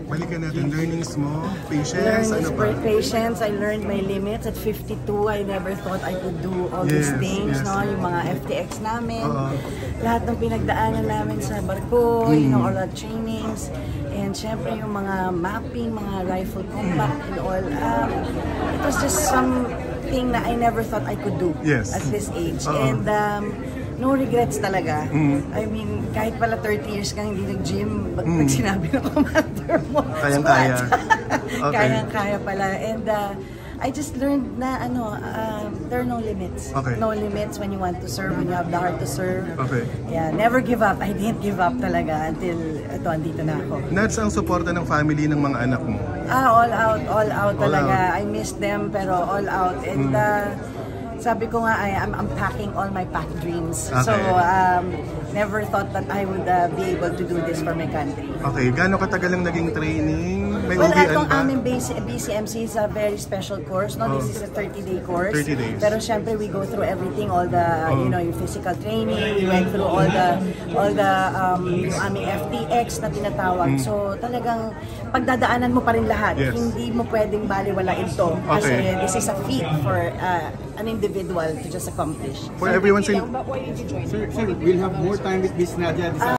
Balikan natin, learnings mo, patience, ano pa? Patience, I learned my limits. At 52, I never thought I could do all these things, no? Yung mga FTX namin, lahat ng pinagdaanan namin sa barko, you know, all the trainings, and syempre yung mga mapping, mga rifle combat and all. It was just something that I never thought I could do at this age. And no regrets talaga. I mean, kahit pala 30 years kang hindi nag-gym, pag sinabi ng commander mo, kayang-kaya. Kayang-kaya pala. And I just learned na there are no limits. No limits when you want to serve, when you have the heart to serve. Yeah, never give up. I didn't give up talaga until andito na ako. Nats, ang suporta ng family ng mga anak mo? All out talaga. I miss them pero all out. And sabi ko nga, I'm unpacking all my path dreams. So, never thought that I would be able to do this for my country. Okay, gaano katagal ang naging training? May well, uwian itong ba? aming BCMC is a very special course. No? This is a 30-day course. 30 days. Pero syempre, we go through everything, all the, you know, yung physical training. We went through all the yung aming FTX na tinatawag. So, talagang pagdadaanan mo pa rin lahat. Hindi mo pwedeng baliwalain ito. Kasi this is a feat for an individual to just accomplish. For everyone saying, Sir, we'll have more time with Miss Nadia.